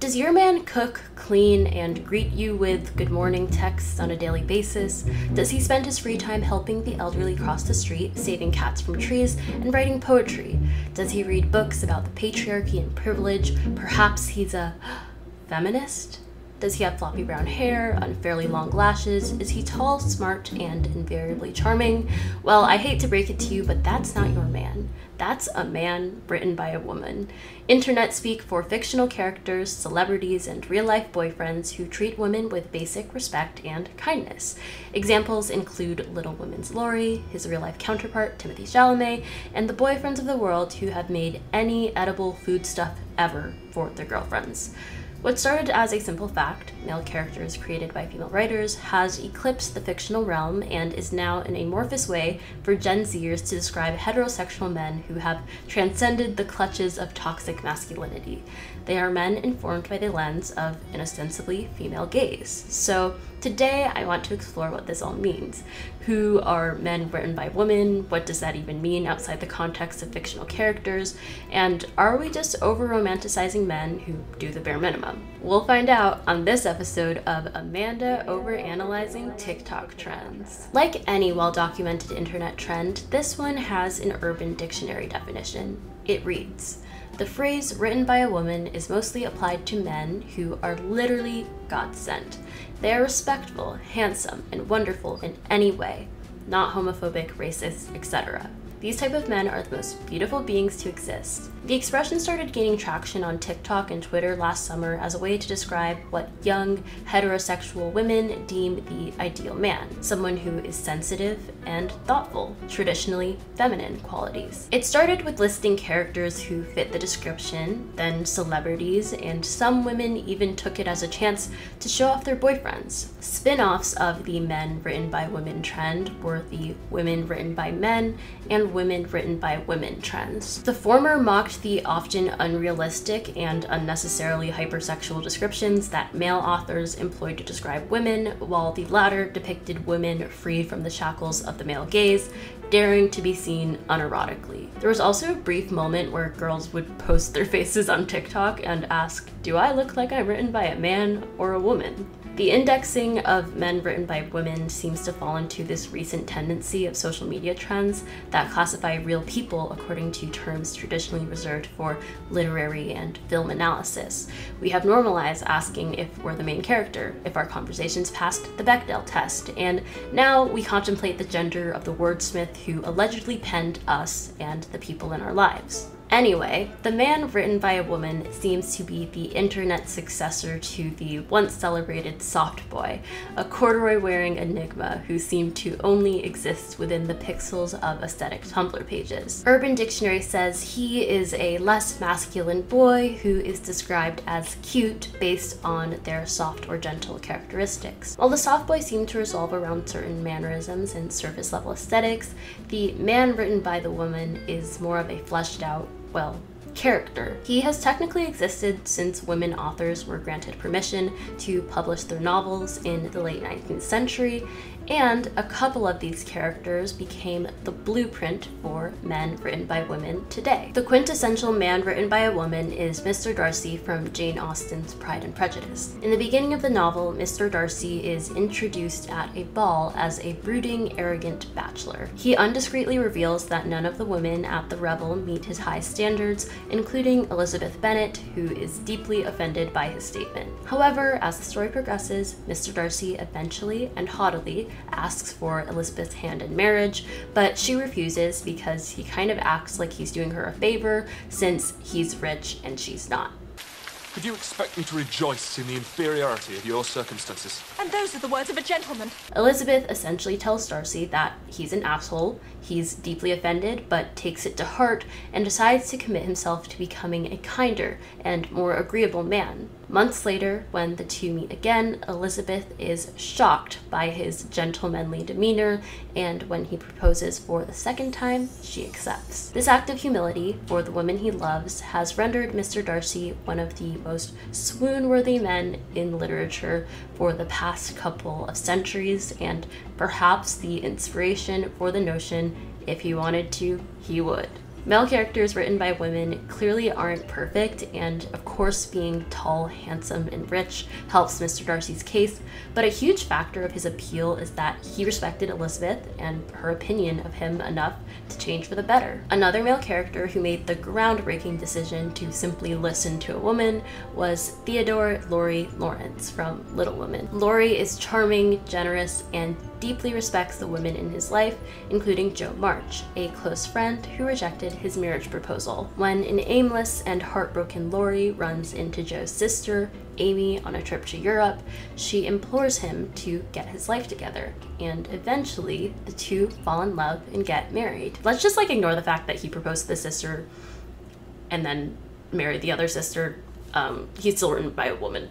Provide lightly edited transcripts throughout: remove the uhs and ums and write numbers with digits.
Does your man cook, clean, and greet you with good morning texts on a daily basis? Does he spend his free time helping the elderly cross the street, saving cats from trees, and writing poetry? Does he read books about the patriarchy and privilege? Perhaps he's a feminist? Does he have floppy brown hair, unfairly long lashes? Is he tall, smart, and invariably charming? Well, I hate to break it to you, but that's not your man. That's a man written by a woman. Internet speak for fictional characters, celebrities, and real-life boyfriends who treat women with basic respect and kindness. Examples include Little Women's Laurie, his real-life counterpart Timothée Chalamet, and the boyfriends of the world who have made any edible foodstuff ever for their girlfriends. What started as a simple fact, male characters created by female writers, has eclipsed the fictional realm and is now an amorphous way for Gen Zers to describe heterosexual men who have transcended the clutches of toxic masculinity. They are men informed by the lens of an ostensibly female gaze. So today I want to explore what this all means. Who are men written by women? What does that even mean outside the context of fictional characters? And are we just over-romanticizing men who do the bare minimum? We'll find out on this episode of Amanda Overanalyzing TikTok Trends. Like any well-documented internet trend, this one has an Urban Dictionary definition. It reads, "The phrase written by a woman is mostly applied to men who are literally God-sent. They are respectful, handsome, and wonderful in any way, not homophobic, racist, etc. These type of men are the most beautiful beings to exist." The expression started gaining traction on TikTok and Twitter last summer as a way to describe what young, heterosexual women deem the ideal man, someone who is sensitive and thoughtful, traditionally feminine qualities. It started with listing characters who fit the description, then celebrities, and some women even took it as a chance to show off their boyfriends. Spin-offs of the men written by women trend were the women written by men and women written by women trends. The former mocked the often unrealistic and unnecessarily hypersexual descriptions that male authors employed to describe women, while the latter depicted women free from the shackles of the male gaze, daring to be seen unerotically. There was also a brief moment where girls would post their faces on TikTok and ask, "Do I look like I'm written by a man or a woman?" The indexing of men written by women seems to fall into this recent tendency of social media trends that classify real people according to terms traditionally reserved for literary and film analysis. We have normalized asking if we're the main character, if our conversations passed the Bechdel test, and now we contemplate the gender of the wordsmith who allegedly penned us and the people in our lives. Anyway, the man written by a woman seems to be the internet successor to the once celebrated soft boy, a corduroy-wearing enigma who seemed to only exist within the pixels of aesthetic Tumblr pages. Urban Dictionary says he is a less masculine boy who is described as cute based on their soft or gentle characteristics. While the soft boy seemed to resolve around certain mannerisms and surface-level aesthetics, the man written by the woman is more of a fleshed-out, well, character. He has technically existed since women authors were granted permission to publish their novels in the late 19th century, and a couple of these characters became the blueprint for men written by women today. The quintessential man written by a woman is Mr. Darcy from Jane Austen's Pride and Prejudice. In the beginning of the novel, Mr. Darcy is introduced at a ball as a brooding, arrogant bachelor. He undiscreetly reveals that none of the women at the revel meet his high standards, including Elizabeth Bennet, who is deeply offended by his statement. However, as the story progresses, Mr. Darcy eventually and haughtily asks for Elizabeth's hand in marriage, but she refuses because he kind of acts like he's doing her a favor since he's rich and she's not. Could you expect me to rejoice in the inferiority of your circumstances? And those are the words of a gentleman. Elizabeth essentially tells Darcy that he's an asshole, he's deeply offended, but takes it to heart and decides to commit himself to becoming a kinder and more agreeable man. Months later, when the two meet again, Elizabeth is shocked by his gentlemanly demeanor, and when he proposes for the second time, she accepts. This act of humility for the woman he loves has rendered Mr. Darcy one of the most swoon-worthy men in literature for the past couple of centuries, and perhaps the inspiration for the notion, if he wanted to, he would. Male characters written by women clearly aren't perfect, and of course being tall, handsome, and rich helps Mr. Darcy's case, but a huge factor of his appeal is that he respected Elizabeth and her opinion of him enough to change for the better. Another male character who made the groundbreaking decision to simply listen to a woman was Theodore Laurie Lawrence from Little Women. Laurie is charming, generous, and deeply respects the women in his life, including Jo March, a close friend who rejected his marriage proposal. When an aimless and heartbroken Laurie runs into Jo's sister, Amy, on a trip to Europe, she implores him to get his life together, and eventually the two fall in love and get married. Let's just ignore the fact that he proposed to the sister and then married the other sister. He's still written by a woman.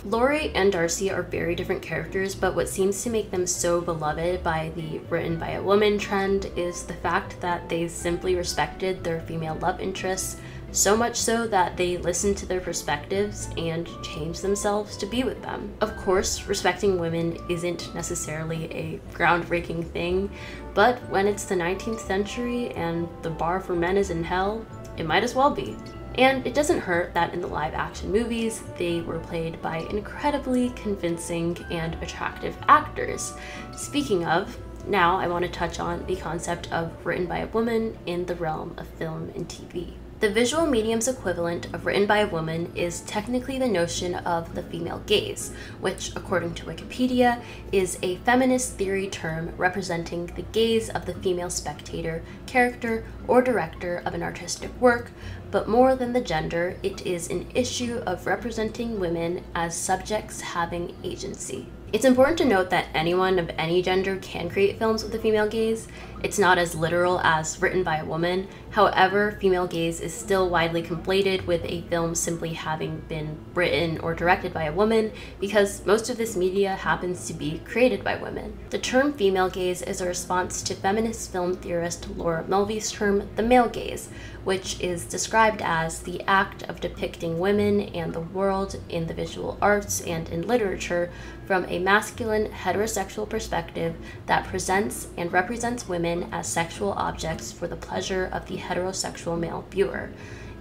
Laurie and Darcy are very different characters, but what seems to make them so beloved by the written by a woman trend is the fact that they simply respected their female love interests, so much so that they listened to their perspectives and changed themselves to be with them. Of course, respecting women isn't necessarily a groundbreaking thing, but when it's the 19th century and the bar for men is in hell, it might as well be. And it doesn't hurt that in the live action movies, they were played by incredibly convincing and attractive actors. Speaking of, now I want to touch on the concept of written by a woman in the realm of film and TV. The visual medium's equivalent of written by a woman is technically the notion of the female gaze, which, according to Wikipedia, is a feminist theory term representing the gaze of the female spectator, character, or director of an artistic work, but more than the gender, it is an issue of representing women as subjects having agency. It's important to note that anyone of any gender can create films with a female gaze. It's not as literal as written by a woman. However, female gaze is still widely conflated with a film simply having been written or directed by a woman, because most of this media happens to be created by women. The term female gaze is a response to feminist film theorist Laura Mulvey's term, the male gaze, which is described as the act of depicting women and the world in the visual arts and in literature from a masculine heterosexual perspective that presents and represents women as sexual objects for the pleasure of the heterosexual male viewer.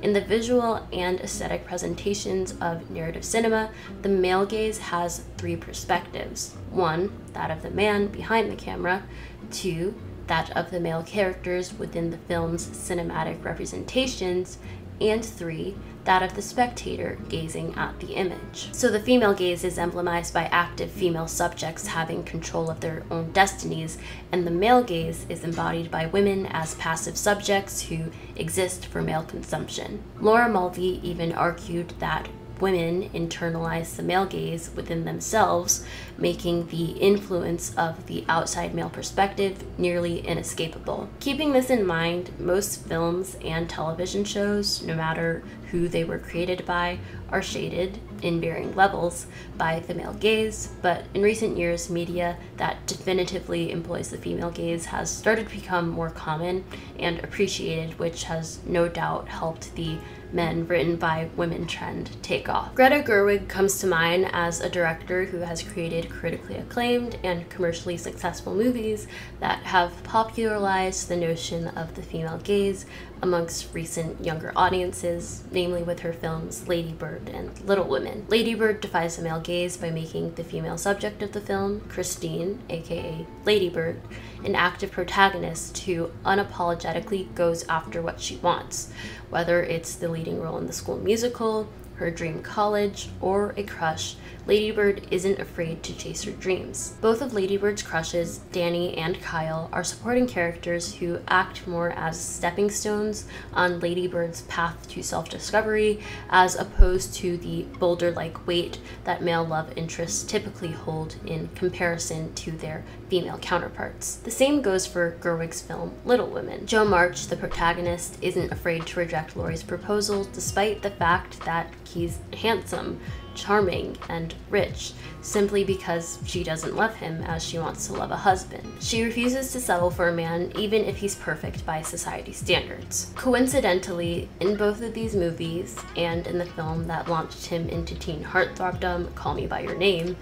In the visual and aesthetic presentations of narrative cinema, the male gaze has three perspectives. 1, that of the man behind the camera. 2, that of the male characters within the film's cinematic representations. And 3, that of the spectator gazing at the image. So the female gaze is emblemized by active female subjects having control of their own destinies, and the male gaze is embodied by women as passive subjects who exist for male consumption. Laura Mulvey even argued that women internalize the male gaze within themselves, making the influence of the outside male perspective nearly inescapable. Keeping this in mind, most films and television shows, no matter who they were created by, are shaded, in varying levels, by the male gaze, but in recent years, media that definitively employs the female gaze has started to become more common and appreciated, which has no doubt helped the men written by women trend take off. Greta Gerwig comes to mind as a director who has created critically acclaimed and commercially successful movies that have popularized the notion of the female gaze amongst recent younger audiences, namely with her films Lady Bird and Little Women. Lady Bird defies the male gaze by making the female subject of the film, Christine, aka Lady Bird, an active protagonist who unapologetically goes after what she wants, whether it's the leading role in the school musical, her dream college, or a crush. Lady Bird isn't afraid to chase her dreams. Both of Lady Bird's crushes, Danny and Kyle, are supporting characters who act more as stepping stones on Lady Bird's path to self-discovery, as opposed to the boulder-like weight that male love interests typically hold in comparison to their female counterparts. The same goes for Gerwig's film Little Women. Jo March, the protagonist, isn't afraid to reject Laurie's proposal despite the fact that he's handsome, charming, and rich, simply because she doesn't love him as she wants to love a husband. She refuses to settle for a man even if he's perfect by society's standards. Coincidentally, in both of these movies, and in the film that launched him into teen heartthrobdom, Call Me By Your Name,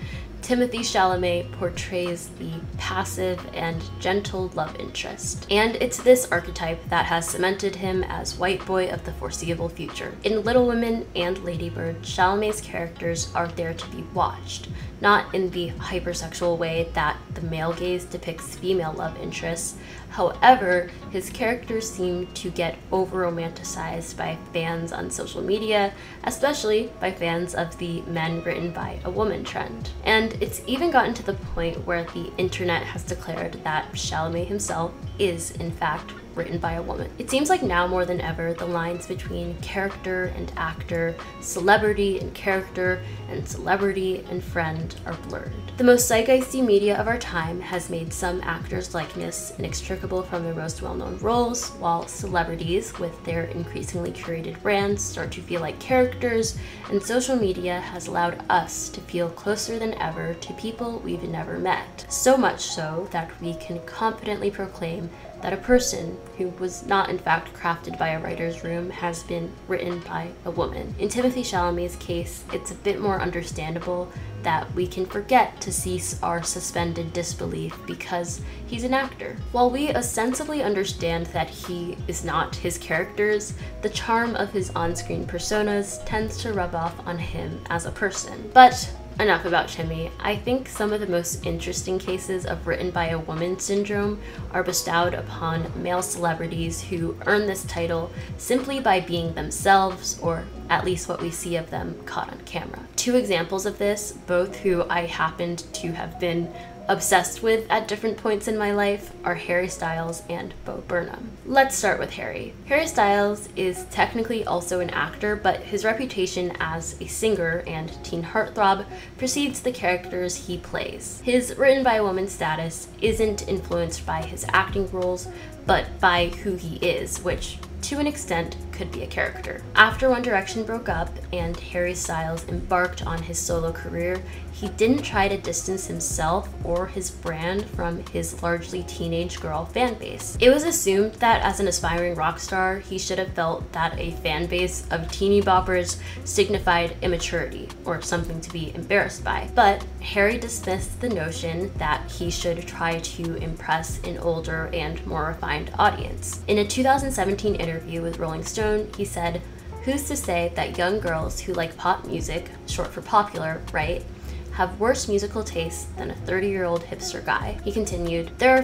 Timothée Chalamet portrays the passive and gentle love interest. And it's this archetype that has cemented him as white boy of the foreseeable future. In Little Women and Lady Bird, Chalamet's characters are there to be watched, not in the hypersexual way that the male gaze depicts female love interests. However, his characters seem to get over-romanticized by fans on social media, especially by fans of the men written by a woman trend. And it's even gotten to the point where the internet has declared that Chalamet himself is, in fact, written by a woman. It seems like now more than ever, the lines between character and actor, celebrity and character, and celebrity and friend are blurred. The most zeitgeisty media of our time has made some actors' likeness inextricable from their most well-known roles, while celebrities, with their increasingly curated brands, start to feel like characters, and social media has allowed us to feel closer than ever to people we've never met. So much so that we can confidently proclaim that a person who was not in fact crafted by a writer's room has been written by a woman. In Timothée Chalamet's case, it's a bit more understandable that we can forget to cease our suspended disbelief because he's an actor. While we ostensibly understand that he is not his characters, the charm of his on-screen personas tends to rub off on him as a person. But enough about Timmy. I think some of the most interesting cases of written by a woman syndrome are bestowed upon male celebrities who earn this title simply by being themselves, or at least what we see of them caught on camera. Two examples of this, both who I happened to have been obsessed with at different points in my life, are Harry Styles and Burnham. Let's start with Harry. Harry Styles is technically also an actor, but his reputation as a singer and teen heartthrob precedes the characters he plays. His written by a woman status isn't influenced by his acting roles, but by who he is, which to an extent could be a character. After One Direction broke up and Harry Styles embarked on his solo career, he didn't try to distance himself or his brand from his largely teenage girl fan base. It was assumed that as an aspiring rock star, he should have felt that a fan base of teeny boppers signified immaturity or something to be embarrassed by. But Harry dismissed the notion that he should try to impress an older and more refined audience. In a 2017 interview with Rolling Stone, he said, "Who's to say that young girls who like pop music, short for popular, right, have worse musical taste than a 30-year-old hipster guy?" He continued, "They're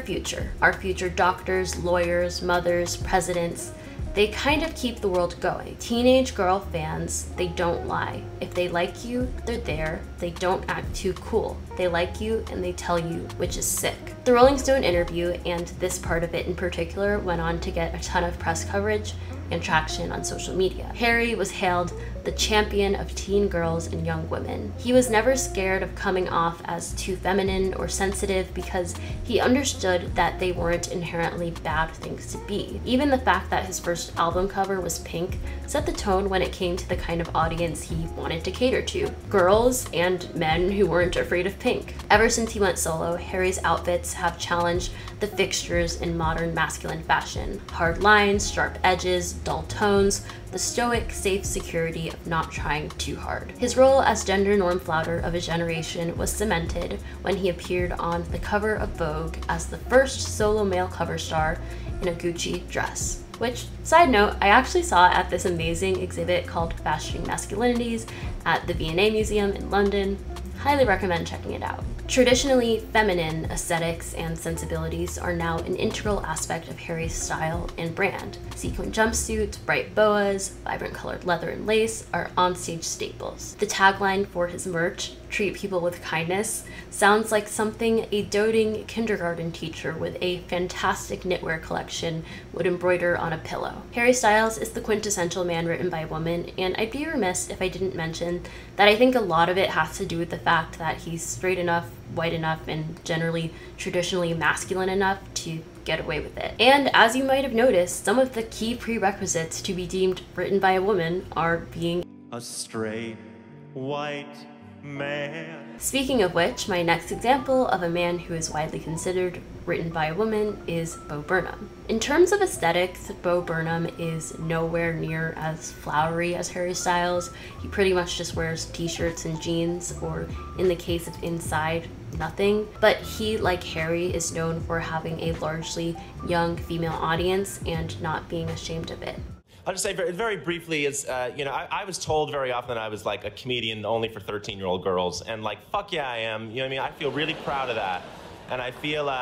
our future doctors, lawyers, mothers, presidents. They kind of keep the world going. Teenage girl fans, they don't lie. If they like you, they're there. They don't act too cool. They like you and they tell you, which is sick." The Rolling Stone interview, and this part of it in particular, went on to get a ton of press coverage and traction on social media. Harry was hailed the champion of teen girls and young women. He was never scared of coming off as too feminine or sensitive because he understood that they weren't inherently bad things to be. Even the fact that his first album cover was pink set the tone when it came to the kind of audience he wanted to cater to: girls and men who weren't afraid of pink. Ever since he went solo, Harry's outfits have challenged the fixtures in modern masculine fashion. Hard lines, sharp edges, dull tones, the stoic, safe security of not trying too hard. His role as gender norm flouter of a generation was cemented when he appeared on the cover of Vogue as the first solo male cover star in a Gucci dress. Which, side note, I actually saw at this amazing exhibit called Fashioning Masculinities at the V&A Museum in London. Highly recommend checking it out. Traditionally feminine aesthetics and sensibilities are now an integral aspect of Harry's style and brand. Sequin jumpsuits, bright boas, vibrant colored leather and lace are onstage staples. The tagline for his merch, "Treat people with kindness," sounds like something a doting kindergarten teacher with a fantastic knitwear collection would embroider on a pillow. Harry Styles is the quintessential man written by a woman, and I'd be remiss if I didn't mention that I think a lot of it has to do with the fact that he's straight enough, white enough, and generally traditionally masculine enough to get away with it. And as you might have noticed, some of the key prerequisites to be deemed written by a woman are being a straight, white man. Speaking of which, my next example of a man who is widely considered written by a woman is Bo Burnham. In terms of aesthetics, Bo Burnham is nowhere near as flowery as Harry Styles. He pretty much just wears t-shirts and jeans, or in the case of Inside, nothing. But he, like Harry, is known for having a largely young female audience and not being ashamed of it. I'll just say very briefly, is you know, I was told very often that I was like a comedian only for 13-year-old girls, and like, fuck yeah, I am. You know what I mean? I feel really proud of that, and I feel,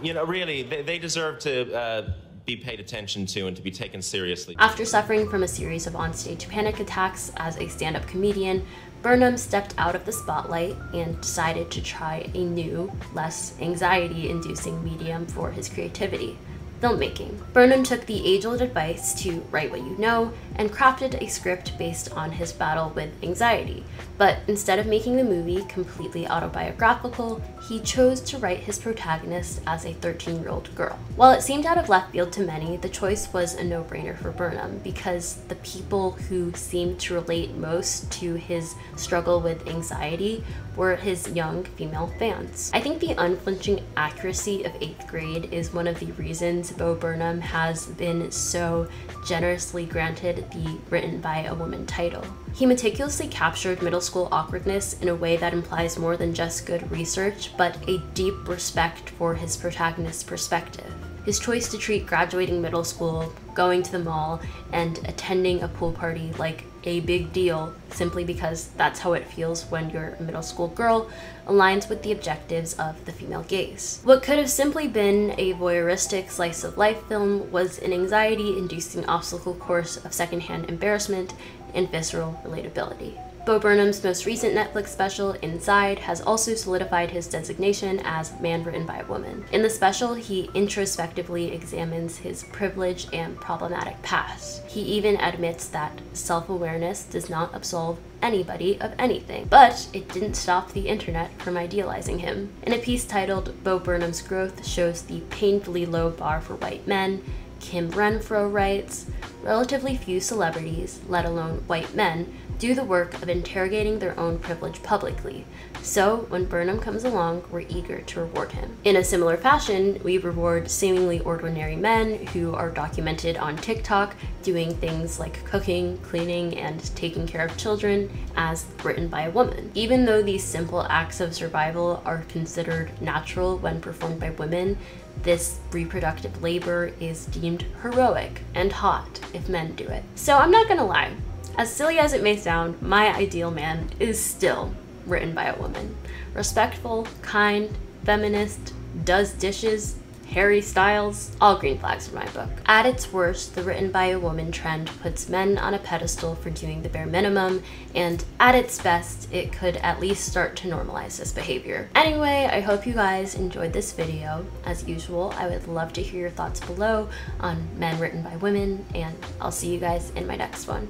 you know, really, they deserve to be paid attention to and to be taken seriously. After suffering from a series of onstage panic attacks as a stand-up comedian, Burnham stepped out of the spotlight and decided to try a new, less anxiety-inducing medium for his creativity: filmmaking. Burnham took the age-old advice to write what you know and crafted a script based on his battle with anxiety. But instead of making the movie completely autobiographical, he chose to write his protagonist as a 13-year-old girl. While it seemed out of left field to many, the choice was a no-brainer for Burnham because the people who seemed to relate most to his struggle with anxiety were his young female fans. I think the unflinching accuracy of 8th grade is one of the reasons Bo Burnham has been so generously granted the written by a woman title. He meticulously captured middle school awkwardness in a way that implies more than just good research, but a deep respect for his protagonist's perspective. His choice to treat graduating middle school, going to the mall, and attending a pool party like a big deal simply because that's how it feels when you're a middle school girl aligns with the objectives of the female gaze. What could have simply been a voyeuristic slice of life film was an anxiety-inducing obstacle course of secondhand embarrassment and visceral relatability. Bo Burnham's most recent Netflix special, Inside, has also solidified his designation as man written by a woman. In the special, he introspectively examines his privileged and problematic past. He even admits that self-awareness does not absolve anybody of anything, but it didn't stop the internet from idealizing him. In a piece titled Bo Burnham's Growth Shows the Painfully Low Bar for White Men, Kim Renfro writes, "Relatively few celebrities, let alone white men, do the work of interrogating their own privilege publicly. So when Burnham comes along, we're eager to reward him." In a similar fashion, we reward seemingly ordinary men who are documented on TikTok doing things like cooking, cleaning, and taking care of children as written by a woman. Even though these simple acts of survival are considered natural when performed by women, this reproductive labor is deemed heroic and hot if men do it. So I'm not gonna lie, as silly as it may sound, my ideal man is still written by a woman. Respectful, kind, feminist, does dishes, Harry Styles, all green flags in my book. At its worst, the written by a woman trend puts men on a pedestal for doing the bare minimum, and at its best, it could at least start to normalize this behavior. Anyway, I hope you guys enjoyed this video. As usual, I would love to hear your thoughts below on men written by women, and I'll see you guys in my next one.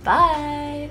Bye!